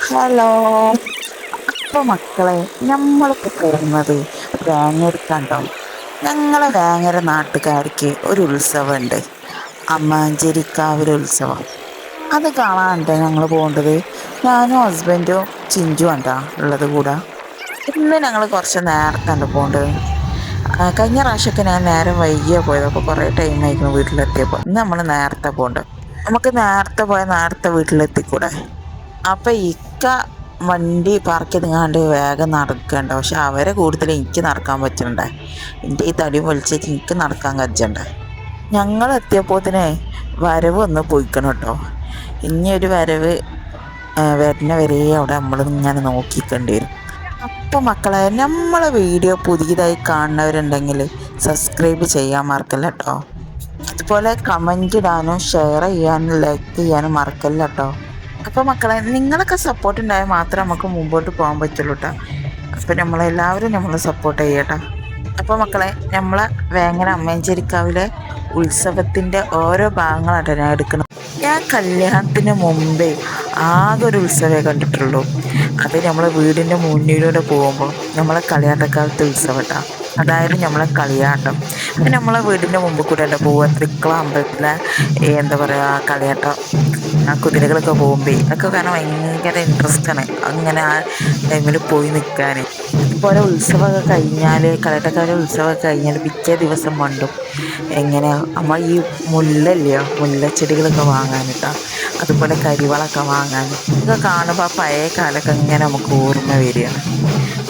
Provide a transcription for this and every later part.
Hello. അപ്പൊ മക്കളെ, നമ്മളിപ്പോ പോകുന്നത് വേങ്ങരക്കാണ്ടോ. ഞങ്ങളെ വേങ്ങര നാട്ടുകാർക്ക് ഒരു ഉത്സവമുണ്ട്, അമ്മാഞ്ചേരിക്കാവിലെ ഉത്സവം. അത് കാണാനുണ്ട് ഞങ്ങൾ പോകേണ്ടത്. ഞാനും ഹസ്ബൻഡും ചിഞ്ചു ഉണ്ടാ ഉള്ളത് കൂടെ. ഇന്ന് ഞങ്ങൾ കുറച്ച് നേരത്തെ പോകേണ്ടത്. കഴിഞ്ഞ പ്രാവശ്യമൊക്കെ ഞാൻ നേരം വൈകിയാ പോയത്, അപ്പോൾ കുറേ ടൈം ആയിരിക്കും വീട്ടിലെത്തിയപ്പോൾ. ഇന്ന് നമ്മൾ നേരത്തെ പോകേണ്ടത്. നമുക്ക് നേരത്തെ പോയാൽ നേരത്തെ വീട്ടിലെത്തിക്കൂടെ? അപ്പൊ ഇക്ക വണ്ടി പാർക്ക് ചെയ്തങ്ങാണ്ട് വേഗം നടക്കണ്ട. പക്ഷെ അവരെ കൂടുതൽ എനിക്ക് നടക്കാൻ പറ്റണ്ടേ. എൻ്റെ ഈ തടി പൊളിച്ചിട്ട് എനിക്ക് നടക്കാൻ കജ്ജണ്ടേ. ഞങ്ങൾ എത്തിയപ്പോത്തിന് വരവ് ഒന്ന് പോയിക്കണം കേട്ടോ. ഇനി ഒരു വരവ് വരുന്ന വരെ അവിടെ നമ്മൾ ഇങ്ങനെ നോക്കിക്കേണ്ടി വരും. അപ്പം മക്കളെ, നമ്മളെ വീഡിയോ പുതിയതായി കാണുന്നവരുണ്ടെങ്കിൽ സബ്സ്ക്രൈബ് ചെയ്യാൻ മറക്കല്ല കേട്ടോ. അതുപോലെ കമൻറ്റ് ഇടാനും ഷെയർ ചെയ്യാനും ലൈക്ക് ചെയ്യാനും മറക്കല്ല കേട്ടോ. അപ്പോൾ മക്കളെ, നിങ്ങളൊക്കെ സപ്പോർട്ട് ഉണ്ടായാൽ മാത്രമേ നമുക്ക് മുമ്പോട്ട് പോകാൻ പറ്റുള്ളൂ കേട്ടോ. അപ്പോൾ നമ്മളെല്ലാവരും നമ്മളെ സപ്പോർട്ട് ചെയ്യട്ടോ. അപ്പോൾ മക്കളെ, നമ്മളെ വേങ്ങര അമ്മേഞ്ചേരിക്കാവിലെ ഉത്സവത്തിൻ്റെ ഓരോ ഭാഗങ്ങളാട്ടോ ഞാൻ എടുക്കണം. ഞാൻ കല്യാണത്തിന് മുമ്പേ ആകെ ഒരു ഉത്സവമേ കണ്ടിട്ടുള്ളൂ. അത് നമ്മളെ വീടിൻ്റെ മുന്നിലൂടെ പോകുമ്പോൾ നമ്മളെ കളിയാട്ടക്കാലത്തെ ഉത്സവം കേട്ടോ. അതായത് നമ്മളെ കളിയാട്ടം. അപ്പം നമ്മളെ വീടിൻ്റെ മുമ്പിൽ കൂടെ അല്ല പോവുക, തൃക്കുള അമ്പലത്തിലെ എന്താ പറയുക കളിയാട്ടം. ആ കുതിരകളൊക്കെ പോകുമ്പോൾ അതൊക്കെ കാരണം ഭയങ്കര ഇൻട്രസ്റ്റാണ് അങ്ങനെ ആ ടൈമിൽ പോയി നിൽക്കാൻ. അതുപോലെ ഉത്സവമൊക്കെ കഴിഞ്ഞാൽ, കളിയാട്ടക്കാരുടെ ഉത്സവമൊക്കെ കഴിഞ്ഞാൽ പിറ്റേ ദിവസം മണ്ടും എങ്ങനെ നമ്മൾ ഈ മുല്ലല്ലയോ, മുല്ലച്ചെടികളൊക്കെ വാങ്ങാനിട്ടാ. അതുപോലെ കരിവളമൊക്കെ വാങ്ങാൻ. ഇതൊക്കെ കാണുമ്പോൾ ആ പഴയ കാലമൊക്കെ ഇങ്ങനെ നമുക്ക് ഓർമ്മ വരികയാണ്.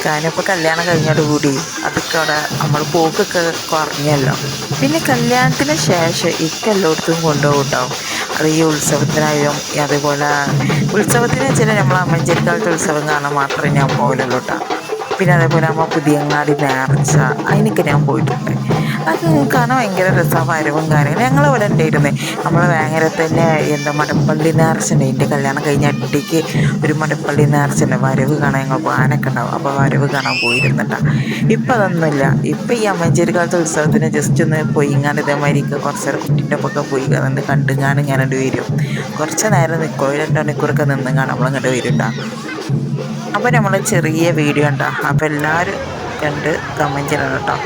കാരണം ഇപ്പോൾ കല്യാണം കഴിഞ്ഞോടുകൂടി അതൊക്കെ അവിടെ നമ്മൾ പോക്കൊക്കെ കുറഞ്ഞല്ലോ. പിന്നെ കല്യാണത്തിന് ശേഷം എല്ലായിടത്തും കൊണ്ടുപോകും കേട്ടോ. അത് ഈ ഉത്സവത്തിനായാലും അതുപോലെ ഉത്സവത്തിന് വെച്ചാൽ നമ്മൾ അമ്മഞ്ചേരിക്കാലത്തെ ഉത്സവം കാണാൻ മാത്രമേ ഞാൻ പോകലുള്ളൂ കേട്ടോ. പിന്നെ അതേപോലെ നമ്മൾ പുതിയങ്ങാടി നേർച്ച, അതിനൊക്കെ ഞാൻ പോയിട്ടുണ്ട്. അത് കാണാൻ ഭയങ്കര രസമാണ്, വരവും കാര്യങ്ങളും. ഞങ്ങളിവിടെ ഉണ്ടായിരുന്നേ നമ്മളെ വേങ്ങര തന്നെ എന്താ മടപ്പള്ളി നേർച്ച ഉണ്ട്. എൻ്റെ കല്യാണം കഴിഞ്ഞ അട്ടിക്ക് ഒരു മടപ്പള്ളി നേർച്ച ഉണ്ട്. വരവ് കാണാൻ ഞങ്ങൾ ആനൊക്കെ ഉണ്ടാവും, അപ്പോൾ വരവ് കാണാൻ പോയിരുന്നിട്ടാ. ഇപ്പം അതൊന്നുമില്ല. ഇപ്പം ഈ അമ്മഞ്ചേരി കാലത്തെ ഉത്സവത്തിന് ജസ്റ്റ് ഒന്ന് പോയി ഇങ്ങനെ ഇതേമാതിരിക്ക് കുറച്ച് നേരം കുട്ടീൻ്റെ ഒപ്പൊക്കെ പോയി കണ്ടുങ്ങാനും ഞാനങ്ങോട്ട് വരും. കുറച്ച് നേരം നിൽക്കും, 2 മണിക്കൂറൊക്കെ നിന്നുങ്ങാണ് നമ്മളിങ്ങോട്ട് വരും കേട്ടോ. അപ്പോൾ നമ്മൾ ചെറിയ വീഡിയോ ഉണ്ടോ, അപ്പോൾ എല്ലാവരും കണ്ട് കമൻറ്റ് ചെയ്യണം കേട്ടോ.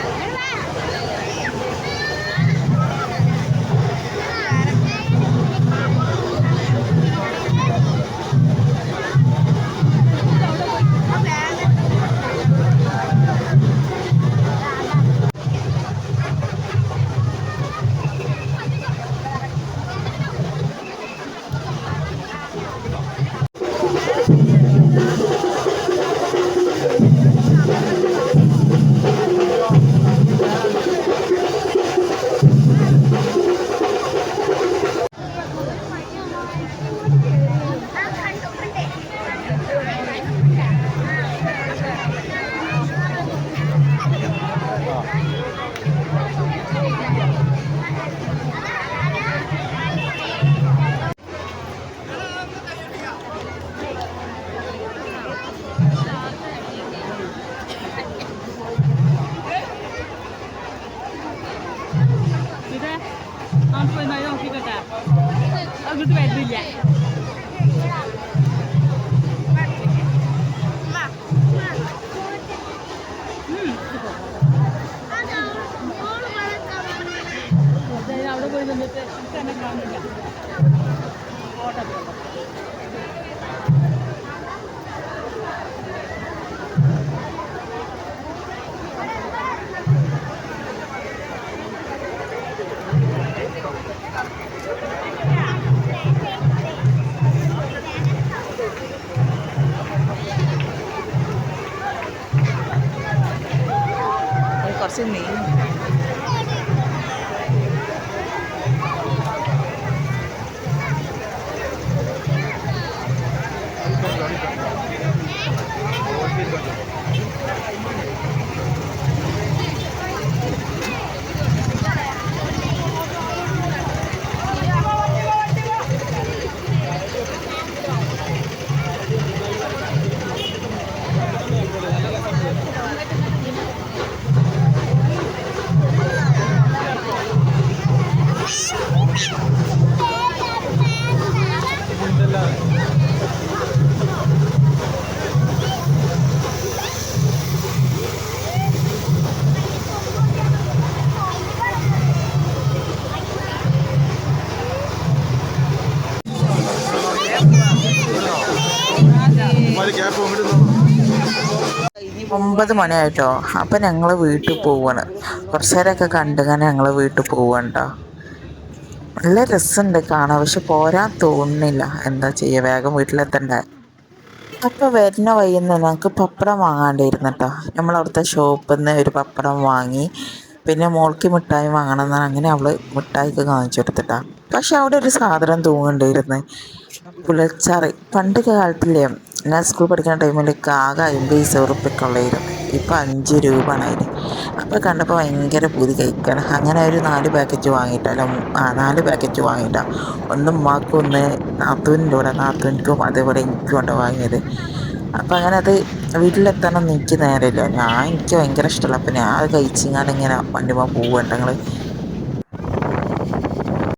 അങ്ങോട്ട് വരുന്നില്ല. അവിടെ പോയി നിന്നിട്ട് തന്നെ കാണില്ല. കുറച്ച് നീങ്ങും. 9 മണിയായിട്ടോ. അപ്പം ഞങ്ങൾ വീട്ടിൽ പോവാണ്. കുറച്ച് നേരമൊക്കെ കണ്ടുങ്ങനെ ഞങ്ങൾ വീട്ടിൽ പോവാണ്ടോ. നല്ല രസമുണ്ട് കാണാൻ, പക്ഷെ പോരാൻ തോന്നുന്നില്ല. എന്താ ചെയ്യുക, വേഗം വീട്ടിലെത്തണ്ടേ. അപ്പോൾ വരുന്ന വഴിയിൽ നിന്ന് ഞങ്ങൾക്ക് പപ്പടം വാങ്ങാണ്ടിരുന്നു കേട്ടോ. നമ്മളവിടുത്തെ ഷോപ്പിൽ നിന്ന് ഒരു പപ്പടം വാങ്ങി. പിന്നെ മോൾക്ക് മിഠായി വാങ്ങണം എന്നാണ്, അങ്ങനെ അവൾ മിഠായിക്ക് കാണിച്ചു കൊടുത്തിട്ടാ. പക്ഷെ അവിടെ ഒരു സാധനം തൂങ്ങുണ്ടായിരുന്നു, പുളിയച്ചാറ്. പണ്ട് കാലത്തില്ലേ, ഞാൻ സ്കൂൾ പഠിക്കുന്ന ടൈമിലൊക്കെ ആകെ 50 ഉറുപ്പ്യക്കുള്ളായിരുന്നു. ഇപ്പം 5 രൂപയാണ് അതിന്. അപ്പോൾ കണ്ടപ്പോൾ ഭയങ്കര പൂതി കഴിക്കണം. അങ്ങനെ ഒരു 4 പാക്കറ്റ് വാങ്ങിയിട്ടല്ല, 4 പാക്കറ്റ് വാങ്ങിയിട്ടാ. ഒന്ന് ഉമ്മാക്കും ഒന്ന് നാത്തൂനിൻ്റെ കൂടെ, നാത്തൂനിക്കും അതേപോലെ എനിക്കും കൊണ്ട് വാങ്ങിയത്. അപ്പം അങ്ങനെ അത് വീട്ടിലെത്തണം എന്ന് എനിക്ക് നേരമില്ല. എനിക്ക് ഭയങ്കര ഇഷ്ടമല്ല. അപ്പം ഞാൻ അത് കഴിച്ചിങ്ങാണ്ട് ഇങ്ങനെ വണ്ടിമ്മ പോവുകയാണ് ഞങ്ങൾ.